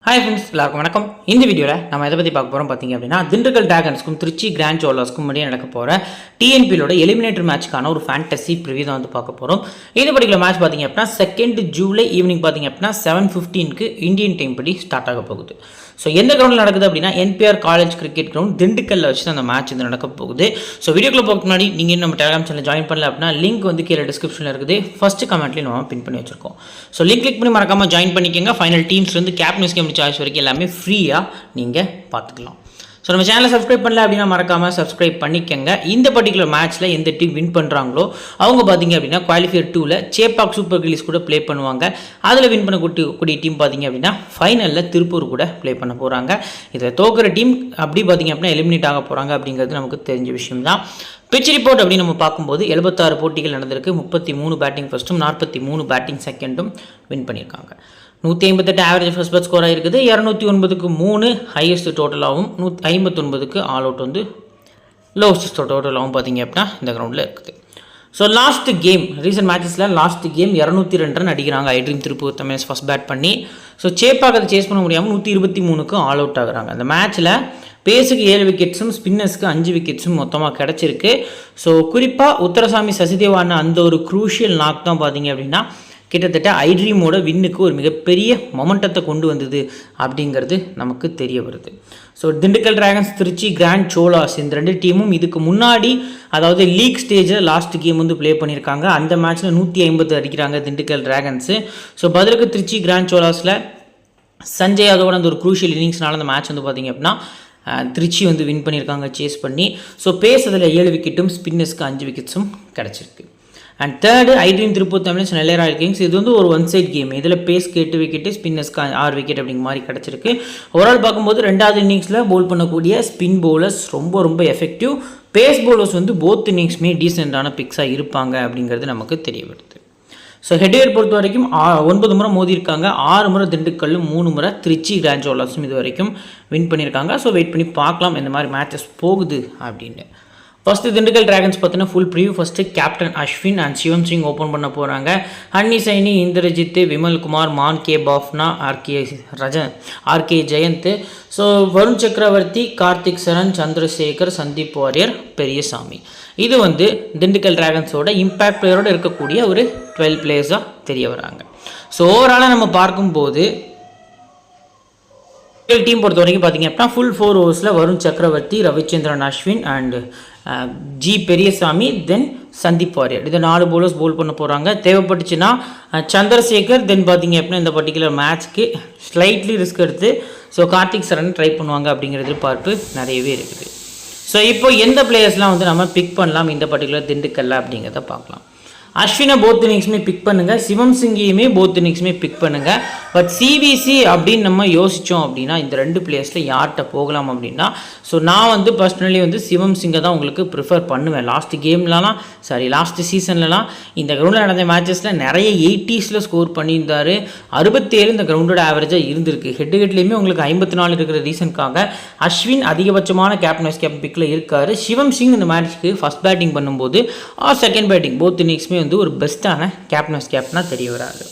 Hi friends, எல்லாருக்கும் வணக்கம். இந்த வீடியோவில் நம்ம எதை பற்றி பார்க்க போகிறோம் பார்த்தீங்க அப்படின்னா, திண்டுக்கல் டிராகன்ஸ்க்கும் திருச்சி கிராண்ட் ஜுவல்லர்ஸ்க்கும் முன்னாடி நடக்க போகிற டிஎன்பியோட எலிமினேட்டர் மேட்ச்க்கான ஒரு ஃபேண்டசி ப்ரிவியூ தான் வந்து பார்க்க போகிறோம். இந்த பர்டிகுலர் மேட்ச் பார்த்தீங்க அப்படின்னா 2 ஜூலை ஈவினிங் பார்த்தீங்க அப்படின்னா 7:15 இந்தியன் டைம் படி ஸ்டார்ட் ஆக போகுது. ஸோ எந்த கிரௌண்டில் நடக்குது அப்படின்னா NPR காலேஜ் கிரிக்கெட் கிரவுண்ட் திண்டுக்கல்ல வச்சு அந்த மேட்ச் வந்து நடக்க போகுது. ஸோ வீடியோக்குள்ள போகிறதுக்கு முன்னாடி நீங்கள் நம்ம டெலிகிராம் சேனல் ஜாயின் பண்ணல அப்படின்னா லிங்க் வந்து கீழே டிஸ்கிரிப்ஷனில் இருக்குது. ஃபர்ஸ்ட் கமெண்ட்லேயும் நம்ம பின் பண்ணி வச்சிருக்கோம். ஸோ லிங்க் கிளிக் பண்ணி மறக்காமல் ஜாயின் பண்ணிக்கோங்க. ஃபைனல் டீம்ஸ்லேருந்து கேப்டன்ஸ் கேம் சாய்ஸ் வரைக்கும் எல்லாமே ஃப்ரீயாக நீங்கள் பார்த்துக்கலாம். ஸோ நம்ம சேனலை சப்ஸ்கிரைப் பண்ணல அப்படின்னா மறக்காமல் சப்ஸ்கிரைப் பண்ணிக்கங்க. இந்த பர்டிகுலர் மேட்ச்சில் எந்த டீம் வின் பண்ணுறாங்களோ அவங்க பார்த்தீங்க அப்படின்னா குவாலிஃபயர் 2ல் சேப்பாக் சூப்பர் கில்லிஸ் கூட ப்ளே பண்ணுவாங்க. அதில் வின் பண்ணக்கூடிய டீம் பார்த்தீங்க அப்படின்னா ஃபைனலில் திருப்பூர் கூட ப்ளே பண்ண போகிறாங்க. இதை தோக்குற டீம் அப்படி பார்த்தீங்க அப்படின்னா எலிமினேட் ஆக போகிறாங்க அப்படிங்கிறது நமக்கு தெரிஞ்ச விஷயம் தான். பிச் ரிப்போர்ட் அப்படின்னு நம்ம பார்க்கும்போது 76 போட்டிகள் நடந்திருக்கு. 33 பேட்டிங் ஃபர்ஸ்ட்டும் 43 பேட்டிங் செகண்டும் வின் பண்ணியிருக்காங்க. 158 ஆவரேஜ் ஃபர்ஸ்ட் பேட் ஸ்கோராக இருக்குது. 209க்கு 3 ஹையஸ்ட் டோட்டலாகவும் 159க்கு ஆல் அவுட் வந்து லோவஸ்ட் டோட்டலாகவும் பார்த்தீங்க அப்படின்னா இந்த கிரவுண்டில் இருக்குது. ஸோ லாஸ்ட் கேம் ரீசெண்ட் மேட்சஸில் லாஸ்ட் கேம் 202 ரன் அடிக்கிறாங்க iDream Tiruppur Tamils first bat பண்ணி. ஸோ சேப்பாக அதை சேஸ் பண்ண முடியாமல் 123க்கு ஆல் அவுட் ஆகுறாங்க. அந்த மேட்ச்சில் பேஸுக்கு 7 விக்கெட்ஸும் ஸ்பின்னர்ஸ்க்கு 5 விக்கெட்ஸும் மொத்தமாக கிடச்சிருக்கு. ஸோ குறிப்பாக உத்தரசாமி சசிதேவான அந்த ஒரு க்ரூஷியல் நாக் தான் பார்த்தீங்க அப்படின்னா கிட்டத்தட்ட ஐட்ரீமோட வின்னுக்கு ஒரு மிகப்பெரிய மொமெண்டத்தை கொண்டு வந்தது அப்படிங்கிறது நமக்கு தெரிய வருது. So Dindigul Dragons Trichy grand Cholas இந்த 2 டீமும் இதுக்கு முன்னாடி அதாவது லீக் ஸ்டேஜில் லாஸ்ட் கேம் வந்து ப்ளே பண்ணியிருக்காங்க. அந்த மேட்ச்சில் 150 அடிக்கிறாங்க திண்டுக்கல் டிராகன்ஸு. ஸோ பதிலுக்கு திருச்சி கிராண்ட் சோலாஸில் சஞ்சய் யாதவோட அந்த ஒரு க்ரூஷியல் இன்னிங்ஸ்னால அந்த மேட்ச் வந்து பார்த்திங்க அப்படின்னா திருச்சி வந்து வின் பண்ணியிருக்காங்க சேஸ் பண்ணி. ஸோ பேஸ் அதில் 7 விக்கெட்டும் ஸ்பின்னர்ஸ்க்கு 5 விக்கெட்ஸும் கிடச்சிருக்கு. And third iDream Tiruppur Tamils Nellai Royal Kings. இது வந்து ஒரு ஒன் சைட் கேம். இதில் பேஸ்க்கு 8 விக்கெட்டு ஸ்பின்னர்ஸ்க்கு 6 விக்கெட் அப்படிங்கிற மாதிரி கிடச்சிருக்கு. ஓவரால் பார்க்கும்போது 2வது இன்னிங்ஸில் பவுல் பண்ணக்கூடிய ஸ்பின் பவுலர்ஸ் ரொம்ப எஃபெக்டிவ். பேஸ் பவுலர்ஸ் வந்து போத் இன்னிங்ஸுமே டீசெண்டான பிக்ஸாக இருப்பாங்க அப்படிங்கிறது நமக்கு தெரிய வருது. ஸோ ஹெட்வேர் பொறுத்த வரைக்கும் 9 முறை மோதி இருக்காங்க. 6 முறை திண்டுக்கல்லும் 3 முறை திருச்சி கிராண்ட் ஜுவல்லர்ஸும் இது வரைக்கும் வின் பண்ணியிருக்காங்க. ஸோ வெயிட் பண்ணி பார்க்கலாம் இந்த மாதிரி மேட்சஸ் போகுது அப்படின்னு. ஃபஸ்ட்டு திண்டுக்கல் டிராகன்ஸ் பார்த்தீங்கன்னா full preview. First captain Ashwin and Sivam Singh open பண்ண போகிறாங்க. Hunny Saini, Indrajith, Vimalkumar, Maan K Bafna, RK Jayanth. So Varun Chakravarthy, Karthik Saran, Chandrasekar, Sandeep Warrier, Periyasamy. இது வந்து திண்டுக்கல் டிராகன்ஸோட இம்பேக்ட் பிளேயரோடு இருக்கக்கூடிய ஒரு 12 பிளேயர்ஸாக தெரிய வராங்க. ஸோ ஓவராலாக நம்ம பார்க்கும்போது டீம் பொறுத்த வரைக்கும் பார்த்தீங்க அப்படின்னா ஃபுல் 4 ஓவர்ஸில் Varun Chakravarthy, Ravichandran Ashwin and G Periyasamy, then Sandeep Warrier. இது 4 பவுலர்ஸ் பவுல் பண்ண போகிறாங்க. தேவைப்பட்டுச்சுன்னா சந்திரசேகர் தென் பார்த்தீங்க அப்படின்னா இந்த பர்டிகுலர் மேட்ச்க்கு ஸ்லைட்லி ரிஸ்க் எடுத்து ஸோ கார்த்திக் சரண் ட்ரை பண்ணுவாங்க அப்படிங்கிற எதிர்பார்ப்பு நிறையவே இருக்குது. ஸோ இப்போ எந்த பிளேயர்ஸ்லாம் வந்து நம்ம பிக் பண்ணலாம் இந்த பர்டிகுலர் திண்டுக்கல்ல அப்படிங்கிறத பார்க்கலாம். அஸ்வினை போத் இன்னிங்ஸுமே பிக் பண்ணுங்கள். சிவம் சிங்கையுமே போத் இன்னிங்ஸுமே பிக் பண்ணுங்கள். பட் சிவிசி அப்படின்னு நம்ம யோசித்தோம் அப்படின்னா இந்த 2 பிளேயர்ஸில் யார்கிட்ட போகலாம் அப்படின்னா ஸோ நான் வந்து பர்சனலி வந்து சிவம் சிங்கை தான் உங்களுக்கு ப்ரிஃபர் பண்ணுவேன். லாஸ்ட் சீசன்லலாம் இந்த கிரவுண்டில் நடந்த மேட்சஸில் நிறைய 80s ஸ்கோர் பண்ணியிருந்தார். 67 இந்த கிரவுண்டோட ஆவரேஜாக இருந்திருக்கு. ஹெட்லேயுமே உங்களுக்கு 54 இருக்கிற ரீசனுக்காக அஸ்வின் அதிகபட்சமான கேப்டன் பிக்கில் இருக்கார். சிவம் சிங் இந்த மேட்ச்க்கு ஃபஸ்ட் பேட்டிங் பண்ணும்போது செகண்ட் பேட்டிங் போத் இன்னிங்ஸுமே வந்து ஒரு பெஸ்ட்டான கேப்டனாக தெரிய வராது.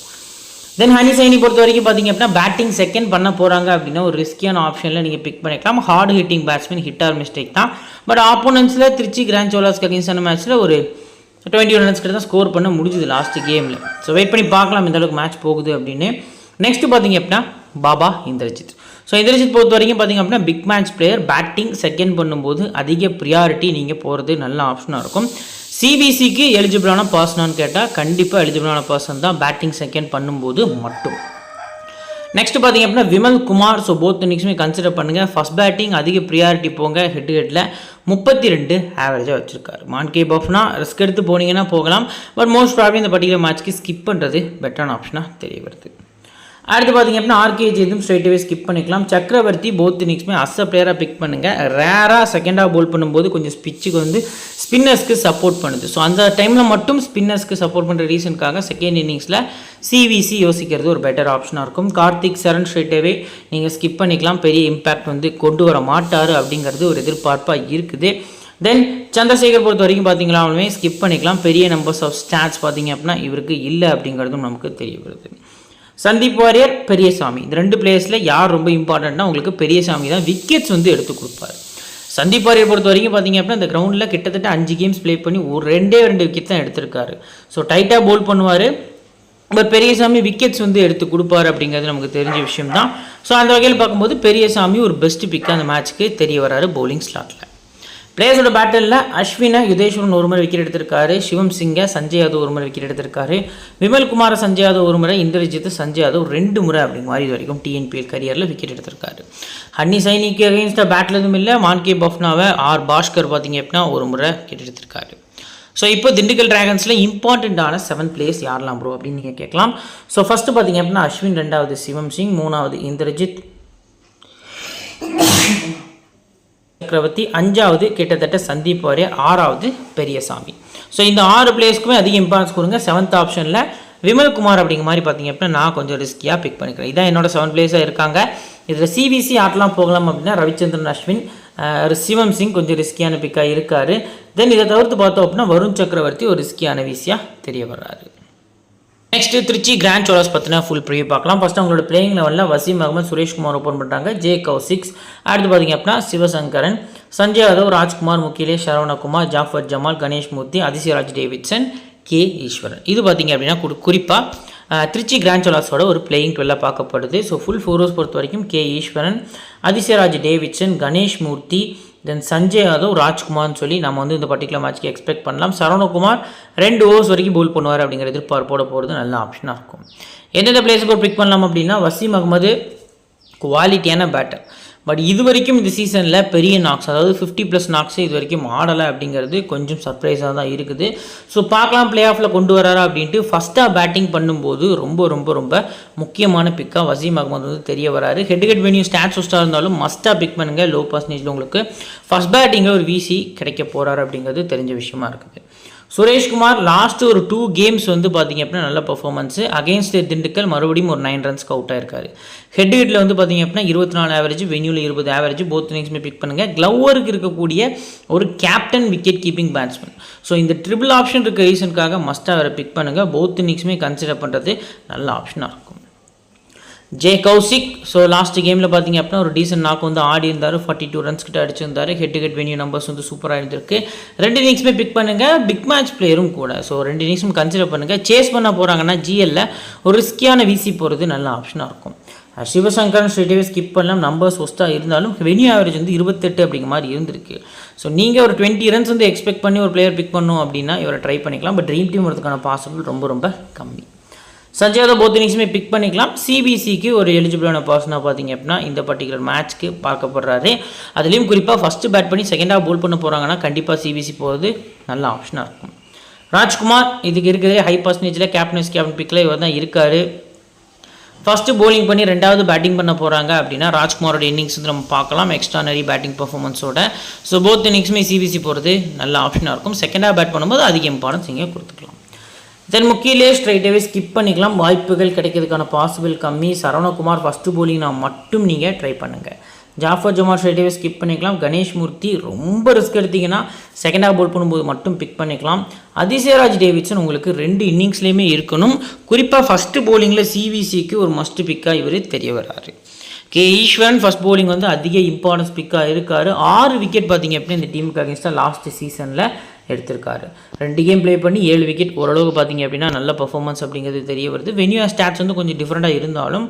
தென் ஹனி சைனி பொறுத்த வரைக்கும் பார்த்தீங்க அப்படின்னா பேட்டிங் செகண்ட் பண்ண போகிறாங்க அப்படின்னா ஒரு ரிஸ்கியான ஆப்ஷனில் நீங்கள் பிக் பண்ணிக்கலாம். Hard hitting batsman hit or mistake தான். பட் ஆப்போனன்ஸில் திருச்சி கிராண்ட் சோலாஸ்க்கு அகேன்ஸ்டான மேட்ச்சில் ஒரு 21 ரன்ஸ் கிட்ட தான் ஸ்கோர் பண்ண முடிஞ்சுது லாஸ்ட் கேமில். ஸோ வெயிட் பண்ணி பார்க்கலாம் இந்த அளவுக்கு மேட்ச் போகுது அப்படின்னு. நெக்ஸ்ட் பார்த்தீங்க அப்படின்னா பாபா இந்திரஜித். ஸோ இந்திரஜித் பொறுத்த வரைக்கும் பார்த்தீங்க அப்படின்னா big match player. Batting second பண்ணும்போது அதிக ப்ரியாரிட்டி நீங்கள் போகிறது நல்ல ஆப்ஷனாக இருக்கும். சிபிசிக்கு எலிஜிபிளான பர்சனான்னு கேட்டால் கண்டிப்பாக எலிஜிபிளான பர்சன் தான் பேட்டிங் செகண்ட் பண்ணும்போது மட்டும். நெக்ஸ்ட் பார்த்தீங்க அப்படின்னா விமல் குமார். ஸோ போத் இன்னிங்ஸுமே கன்சிடர் பண்ணுங்கள். ஃபஸ்ட் பேட்டிங் அதிக ப்ரியாரிட்டி போங்க. ஹெட்டில் 32 ஆவரேஜாக வச்சுருக்காரு. மான் கே பாஃப்னா ரிஸ்க் எடுத்து போனீங்கன்னா போகலாம். பட் மோஸ்ட் ப்ராப்ளம் இந்த பர்டிகுலர் மேட்ச்க்கு ஸ்கிப் பண்ணுறது பெட்டரான ஆப்ஷனாக தெரிய வருது. அடுத்து பார்த்தீங்க அப்படின்னா ஆர்கே ஜெயந்தும் ஸ்ட்ரைட்டாகவே ஸ்கிப் பண்ணிக்கலாம். சக்கரவர்த்தி போத் இன்னிங்ஸுமே அஸ் பிளேயராக பிக் பண்ணுங்கள். ரேராக செகண்டாக போல் பண்ணும்போது கொஞ்சம் பிச்சுக்கு வந்து ஸ்பின்னர்ஸ்க்கு சப்போர்ட் பண்ணுது. ஸோ அந்த டைமில் மட்டும் ஸ்பின்னர்ஸ்க்கு சப்போர்ட் பண்ணுற ரீசனுக்காக செகண்ட் இன்னிங்ஸில் சிவிசி யோசிக்கிறது ஒரு பெட்டர் ஆப்ஷனாக இருக்கும். கார்த்திக் சரண் ஸ்ட்ரைட்டாகவே நீங்கள் ஸ்கிப் பண்ணிக்கலாம். பெரிய இம்பேக்ட் வந்து கொண்டு வர மாட்டார் அப்படிங்கிறது ஒரு எதிர்பார்ப்பாக இருக்குது. தென் சந்திரசேகர் பொறுத்த வரைக்கும் பார்த்தீங்களாலுமே ஸ்கிப் பண்ணிக்கலாம். பெரிய நம்பர்ஸ் ஆஃப் ஸ்டாட்ஸ் பார்த்தீங்க அப்படின்னா இவருக்கு இல்லை அப்படிங்கிறதும் நமக்கு தெரிய வருது. சந்தீப் வாரியர், பெரியசாமி, இந்த 2 பிளேயர்ஸில் யார் ரொம்ப இம்பார்ட்டண்ட்னா உங்களுக்கு பெரியசாமி தான் விக்கெட்ஸ் வந்து எடுத்து கொடுப்பார். சந்தீப் வாரியர் பொறுத்த வரைக்கும் பார்த்தீங்க அப்படின்னா இந்த கிரவுண்டில் கிட்டத்தட்ட 5 கேம்ஸ் ப்ளே பண்ணி ஒரு 2 விக்கெட் தான் எடுத்திருக்காரு. ஸோ டைட்டாக போல் பண்ணுவார். பட் பெரியசாமி விக்கெட்ஸ் வந்து எடுத்து கொடுப்பாரு அப்படிங்கிறது நமக்கு தெரிஞ்ச விஷயம் தான். ஸோ அந்த வகையில் பார்க்கும்போது பெரியசாமி ஒரு பெஸ்ட் பிக்காக அந்த மேட்ச்சுக்கு தெரிய வராரு பவுலிங் ஸ்லாட்டில். பிளேயர்ஸோட பேட்டிலில் அஸ்வினை யுதேஸ்வரன் ஒரு முறை விக்கெட் எடுத்திருக்காரு. சிவம் சிங்கை சஞ்சய் யாதவ் ஒரு முறை விக்கெட் எடுத்திருக்காரு. விமல்குமார சஞ்சய் யாதவ் ஒரு முறை, இந்திரஜித் சஞ்சய் யாதவ் 2 முறை அப்படிங்கிற மாதிரி இது வரைக்கும் டிஎன்பிஎல் கரியரில் விக்கெட் எடுத்திருக்காரு. ஹன்னி சைனிக்கு அகெயின்ஸ்டாக பேட்டில் எதுவும் இல்லை. மான்கே பஃப்னாவை பாஸ்கர் பார்த்தீங்க அப்படின்னா ஒரு முறை விக்கெட் எடுத்திருக்காரு. ஸோ இப்போ திண்டுக்கல் டிராகன்ஸில் இம்பார்ட்டண்ட்டான 7 பிளேயர்ஸ் யாரெல்லாம் ப்ரோ அப்படின்னு நீங்கள் கேட்கலாம். ஸோ ஃபஸ்ட்டு பார்த்தீங்க அப்படின்னா அஸ்வின், 2வது சிவம் சிங், 3வது இந்திரஜித், சக்கரவர்த்தி, 5வது கிட்டத்தட்ட சந்தீப் வாரியர், 6வது பெரியசாமி. ஸோ இந்த 6 பிளேயர்ஸ்க்குமே அதிக இம்பார்ட்டன்ஸ் கொடுங்க. 7th ஆப்ஷனில் விமல்குமார் அப்படிங்கிற மாதிரி பார்த்தீங்க அப்படின்னா நான் கொஞ்சம் ரிஸ்கியாக பிக் பண்ணிக்கிறேன். இதான் என்னோட 7 பிளேயர்ஸாக இருக்காங்க. இதில் சிபிசி ஆட்டெலாம் போகலாம் அப்படின்னா ரவிச்சந்திரன் அஸ்வின், சிவம் சிங் கொஞ்சம் ரிஸ்கியான பிக்காக இருக்கார். தென் இதை தவிர்த்து பார்த்தோம் அப்படின்னா வருண் சக்கரவர்த்தி ஒரு ரிஸ்கியான வீசியாக தெரிய வர்றாரு. நெக்ஸ்ட் திருச்சி கிராண்ட் சோலாஸ் பற்றினா ஃபுல் ப்ரிவியூ பார்க்கலாம். ஃபஸ்ட்டு அவங்களோட பிளேயிங் லெவலில் வசீம் அகமது, சுரேஷ்குமார் ஓப்பன் பண்ணுறாங்க. ஜே கௌசிக்ஸ், அடுத்து பார்த்தீங்க அப்படின்னா சிவசங்கரன், சஞ்சய் யாதவ், ராஜ்குமார், முகிலேஷ், சரவணகுமார், ஜாஃபர் ஜமால், கணேஷ் மூர்த்தி, அதிசயராஜ் டேவிட்சன், கே ஈஸ்வரன். இது பார்த்தீங்க அப்படின்னா குறிப்பாக திருச்சி கிராண்ட் சோலாஸோட ஒரு பிளேயிங் 12 பார்க்கப்படுது. ஸோ ஃபுல் 4 ஓவர்ஸ் பொறுத்த வரைக்கும் கே ஈஸ்வரன், அதிசயராஜ் டேவிட்சன், கணேஷ் மூர்த்தி, தென் சஞ்சய் யாதவ், ராஜ்குமார்னு சொல்லி நம்ம வந்து இந்த பர்டிகுலர் மேட்ச்க்கு எக்ஸ்பெக்ட் பண்ணலாம். சரவணகுமார் 2 ஓவர்ஸ் வரைக்கும் போல் பண்ணுவார் அப்படிங்கிற எதிர்பார்ப்போட போகிறது நல்ல ஆப்ஷனாக இருக்கும். எந்தெந்த பிளேயர்ஸுக்கு ஒரு பிக் பண்ணலாம் அப்படின்னா வசீம் அகமது குவாலிட்டியான பேட்டர். பட் இது வரைக்கும் இந்த சீசனில் பெரிய நாக்ஸ், அதாவது 50+ நாக்ஸ் இது வரைக்கும் ஆடலை அப்படிங்கிறது கொஞ்சம் சர்ப்ரைஸாக தான் இருக்குது. ஸோ பார்க்கலாம் பிளே ஆஃபில் கொண்டு வராரா அப்படின்ட்டு. ஃபஸ்ட்டாக பேட்டிங் பண்ணும்போது ரொம்ப ரொம்ப ரொம்ப முக்கியமான பிக்காக வசீம் அகமது வந்து தெரிய வராரு. ஹெட் வென்யூ ஸ்டாட்ஸ் ஃபஸ்ட்டாக இருந்தாலும் மஸ்ட்டாக பிக் பண்ணுங்கள். லோ பர்சன்டேஜில் உங்களுக்கு ஃபஸ்ட் பேட்டிங்கில் ஒரு விசி கிடைக்க போகிறாரு அப்படிங்கிறது தெரிஞ்ச விஷயமா இருக்குது. சுரேஷ்குமார் லாஸ்ட்டு ஒரு 2 கேம்ஸ் வந்து பார்த்திங்க அப்படின்னா நல்ல பர்ஃபார்மன்ஸு. அகெயின்ஸ்ட் திண்டுக்கல் மறுபடியும் ஒரு 9 ரன்ஸ்க்கு அவுட் ஆயிருக்காரு. ஹெட்டில் வந்து பார்த்திங்க அப்படின்னா 24 ஆவரேஜ், வென்யூவில் 20 ஆவரேஜ். போத் இன்னிங்ஸுமே பிக் பண்ணுங்கள். க்ளவருக்கு இருக்கக்கூடிய ஒரு captain wicket keeping batsman. So இந்த ட்ரிபிள் ஆப்ஷன் இருக்க ரீசனுக்காக மஸ்ட்டாக அவரை பிக் பண்ணுங்கள். போத் இன்னிங்ஸுமே கன்சிடர் பண்ணுறது நல்ல ஆப்ஷனாக இருக்கும். ஜே கௌசிக், ஸோ லாஸ்ட் கேமில் பார்த்தீங்க அப்படின்னா ஒரு டீசன்ட் நாக்கு வந்து ஆடி இருந்தார். 42 ரன்ஸ் கிட்ட அடிச்சிருந்தார். ஹெட் வென்யூ நம்பர்ஸ் வந்து சூப்பராக இருந்திருக்கு. 2 இன்னிங்ஸுமே பிக் பண்ணுங்கள். பிக் மேட்ச் பிளேயரும் கூட. ஸோ 2 இன்னிங்ஸும் கன்சிடர் பண்ணுங்கள். சேஸ் பண்ண போகிறாங்கன்னா ஜிஎல்ல ஒரு ரிஸ்கியான வீசி போகிறது நல்ல ஆப்ஷனாக இருக்கும். சிவசங்கரன் ஸ்ட்ரெயிட்டாகவே ஸ்கிப் பண்ணலாம். நம்பர்ஸ் ஒஸ்ட்டாக இருந்தாலும் வென்யூ ஆவரேஜ் வந்து 28 அப்படிங்கிற மாதிரி இருந்திருக்கு. ஸோ நீங்கள் ஒரு 20 ரன்ஸ் வந்து எக்ஸ்பெக்ட் பண்ணி ஒரு பிளேயர் பிக் பண்ணணும் அப்படின்னா இவரை ட்ரை பண்ணிக்கலாம். பட் ட்ரீம் டீம் வரதுக்கான பாசிபிள் ரொம்ப ரொம்ப கம்மி. சஞ்சய் யாதவ் போத் இன்னிங்ஸுமே பிக் பண்ணிக்கலாம். சிபிசிக்கு ஒரு எலிஜிபிளான பர்சனாக பார்த்தீங்க அப்படின்னா இந்த பர்டிகுலர் மேட்ச்க்கு பார்க்கப்படுறாரு. அதுலேயும் குறிப்பாக ஃபஸ்ட்டு பேட் பண்ணி செகண்டாக போல் பண்ண போகிறாங்கன்னா கண்டிப்பாக சிபிசி போகிறது நல்ல ஆப்ஷனாக இருக்கும். ராஜ்குமார் இதுக்கு இருக்கிறதே ஹை பர்சன்டேஜில் கேப்டன் பிக்கில் இவர் தான் இருக்கார். ஃபஸ்ட்டு போலிங் பண்ணி 2வது பேட்டிங் பண்ண போகிறாங்க அப்படின்னா ராஜ்குமாரோட இன்னிங்ஸ் வந்து நம்ம பார்க்கலாம் எக்ஸ்ட்ரானரி பேட்டிங் பர்ஃபார்மன்ஸோட. ஸோ போத் இன்னிங்ஸுமே சிபிசி போகிறது நல்ல ஆப்ஷனாக இருக்கும். செகண்டாக பேட் பண்ணும்போது அதிக இம்பார்ட்டன்ஸ் இங்கே கொடுத்துக்கலாம். தென் முக்கியிலே ஸ்ட்ரைட்டாகவே ஸ்கிப் பண்ணிக்கலாம். வாய்ப்புகள் கிடைக்கிறதுக்கான பாசிபிள் கம்மி. சரவணகுமார் ஃபஸ்ட்டு போலிங் மட்டும் நீங்கள் ட்ரை பண்ணுங்கள். ஜாஃபர் ஜமால் ஸ்ட்ரைட்டாகவே ஸ்கிப் பண்ணிக்கலாம். கணேஷ் மூர்த்தி ரொம்ப ரிஸ்க் எடுத்திங்கன்னா செகண்டாக போல் பண்ணும்போது மட்டும் பிக் பண்ணிக்கலாம். அதிசயராஜ் டேவிட்சன் உங்களுக்கு 2 இன்னிங்ஸ்லேயுமே இருக்கணும். குறிப்பாக ஃபஸ்ட்டு போலிங்கில் சிவிசிக்கு ஒரு மஸ்ட் பிக்காக இவர் தெரிய வர்றாரு. கே ஈஸ்வரன் ஃபஸ்ட் போலிங் வந்து அதிக இம்பார்ட்டன்ஸ் பிக்காக இருக்கார். 6 விக்கெட் பார்த்தீங்க அப்படின்னா இந்த டீமுக்கு அகேன்ஸ்டாக லாஸ்ட் சீசனில் எடுத்திருக்காரு. 2 கேம் ப்ளே பண்ணி 7 விக்கெட். ஓரளவுக்கு பார்த்தீங்க அப்படின்னா நல்ல பர்ஃபார்மன்ஸ் அப்படிங்கிறது தெரிய வருது. வென்யூ ஸ்டாட்ஸ் வந்து கொஞ்சம் டிஃப்ரெண்ட்டாக இருந்தாலும்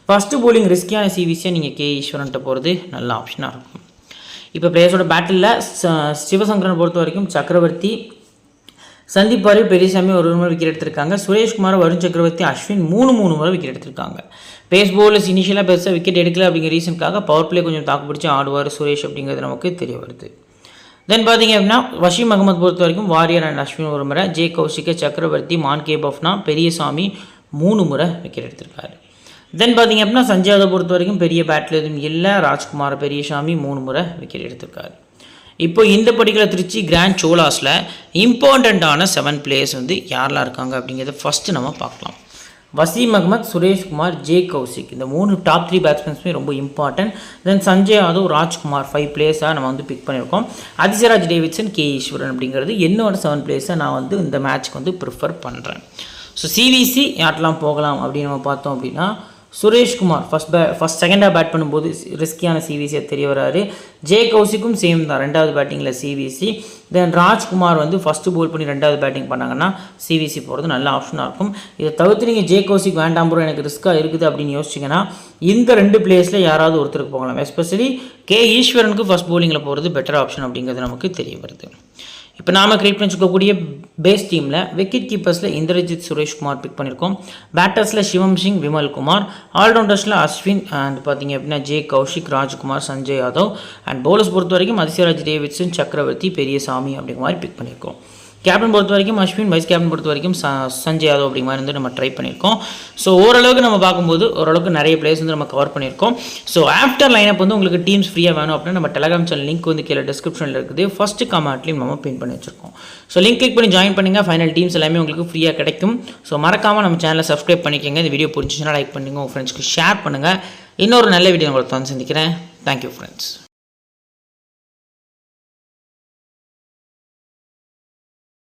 ஃபஸ்ட்டு போலிங் ரிஸ்கியான சிவிசியாக நீங்கள் கே ஈஸ்வரன்ட்ட போகிறது நல்ல ஆப்ஷனாக இருக்கும். இப்போ பிளேயர்ஸோட பேட்டில் சிவசங்கரன் பொறுத்த வரைக்கும் சக்கரவர்த்தி, சந்தீப் வாரியர், பெரியசாமி ஒரு முறை விக்கெட் எடுத்திருக்காங்க. சுரேஷ்குமார், வருண் சக்கரவர்த்தி, அஸ்வின் 3 முறை விக்கெட் எடுத்திருக்காங்க. பேஸ் பவுலர்ஸ் இனிஷியலாக பெருசாக விக்கெட் எடுக்கல அப்படிங்கிற ரீசனுக்காக பவர் பிளே கொஞ்சம் தாக்கு பிடிச்சி ஆடுவார் சுரேஷ் அப்படிங்கிறது நமக்கு தெரிய வருது. தென் பார்த்தீங்க அப்படின்னா வசீம் அகமது பொறுத்த வரைக்கும் வாரியர் அண்ட் அஸ்வின் ஒரு முறை, ஜே கௌசிக், சக்கரவர்த்தி, மான்கே பஃப்னா, பெரியசாமி 3 முறை விக்கெட் எடுத்திருக்காரு. தென் பார்த்தீங்க அப்படின்னா சஞ்சய் யாதவ் பொறுத்த வரைக்கும் பெரிய பேட்டில் எதுவும் இல்லை. ராஜ்குமார், பெரியசாமி 3 முறை விக்கெட் எடுத்திருக்காரு. இப்போ இந்த பர்டிகுலர் திருச்சி கிராண்ட் சோலாஸில் இம்பார்ட்டண்ட்டான 7 பிளேயர்ஸ் வந்து யாரெல்லாம் இருக்காங்க அப்படிங்கிறத ஃபஸ்ட்டு நம்ம பார்க்கலாம். வசீம் அகமது, சுரேஷ்குமார், ஜே கௌசிக் இந்த 3 டாப் 3 பேட்ஸ்மேன்ஸுமே ரொம்ப இம்பார்ட்டன்ட். தென் சஞ்சய் யாதவ், ராஜ்குமார் 5 பிளேயர்ஸாக நம்ம வந்து பிக் பண்ணியிருக்கோம். அதிசயராஜ் டேவிட்சன், கே ஈஸ்வரன் அப்படிங்கிறது என்னோட 7 பிளேயர்ஸை நான் வந்து இந்த மேட்ச்க்கு வந்து ப்ரிஃபர் பண்ணுறேன். ஸோ சிவிசி யார்ட்டெலாம் போகலாம் அப்படின்னு நம்ம பார்த்தோம் அப்படின்னா சுரேஷ்குமார் ஃபஸ்ட் செகண்டாக பேட் பண்ணும்போது ரிஸ்கியான சிவிசியை தெரிய வராரு. ஜே கௌசிக்கும் சேம் தான், ரெண்டாவது பேட்டிங்கில் சிவிசி. தென் ராஜ்குமார் வந்து ஃபஸ்ட்டு போல் பண்ணி ரெண்டாவது பேட்டிங் பண்ணாங்கன்னா சிவிசி போகிறது நல்ல ஆப்ஷனாக இருக்கும். இதை தவிர்த்து நீங்கள் ஜே கௌசிக் வேண்டாம் ப்ரோ எனக்கு ரிஸ்க்காக இருக்குது அப்படின்னு யோசிச்சிங்கன்னா இந்த 2 பிளேஸில் யாராவது ஒருத்தருக்கு போகலாம். எஸ்பெஷலி கே ஈஸ்வரனுக்கு ஃபஸ்ட் போலிங்கில் போகிறது பெட்டர் ஆப்ஷன் அப்படிங்கிறது நமக்கு தெரிய வருது. இப்போ நாம் கிரியேட் பண்ணி வச்சுக்கக்கூடிய பேஸ் டீமில் விக்கெட் கீப்பர்ஸில் இந்திரஜித் சுரேஷ்குமார் பிக் பண்ணியிருக்கோம். பேட்டர்ஸில் சிவம் சிங், விமல்குமார். ஆல்ரவுண்டர்ஸில் அஸ்வின் அண்ட் பார்த்தீங்க அப்படின்னா J Kaushik, Rajkumar, Sanjay Yadav. And bowlers பொறுத்த வரைக்கும் அதிசயராஜ், டேவிட்சன், சக்கரவர்த்தி, பெரியசாமி அப்படிங்கிற மாதிரி பிக் பண்ணியிருக்கோம். கேப்டன் பொறுத்த வரைக்கும் அஸ்வின், வைஸ் கேப்டன் பொறுத்த வரைக்கும் சஞ்சய் யாதவ் அப்படிங்கிற மாதிரி வந்து நம்ம ட்ரை பண்ணியிருக்கோம். ஸோ ஓரளவுக்கு நம்ம பார்க்கும்போது ஓரளவுக்கு நிறைய பிளேஸ் வந்து நம்ம கவர் பண்ணியிருக்கோம். ஸோ ஆஃப்டர் லைனப் வந்து உங்களுக்கு டீம்ஸ் ஃப்ரீயாக வேணும் அப்படின்னா நம்ம டெலகிராம் சேனல் லிங்க் வந்து கீழே டிஸ்கிரிப்ஷனில் இருக்குது. ஃபஸ்ட்டு கமெண்ட்லையும் நம்ம பின் பண்ணி வச்சிருக்கோம். ஸோ லிங்க் கிளிக் பண்ணி ஜாயின் பண்ணுங்கள். ஃபைனல் டீம்ஸ் எல்லாமே உங்களுக்கு ஃப்ரீயாக கிடைக்கும். ஸோ மறக்காமல் நம்ம சேனலை சப்ஸ்கிரைப் பண்ணிக்கோங்க. இந்த வீடியோ பிடிச்சிச்சுன்னா லைக் பண்ணுங்கள், உங்கள் ஃப்ரெண்ட்ஸ்க்கு ஷேர் பண்ணுங்கள். இன்னொரு நல்ல வீடியோ உங்களுக்கு வந்து சந்திக்கிறேன். Thank you friends.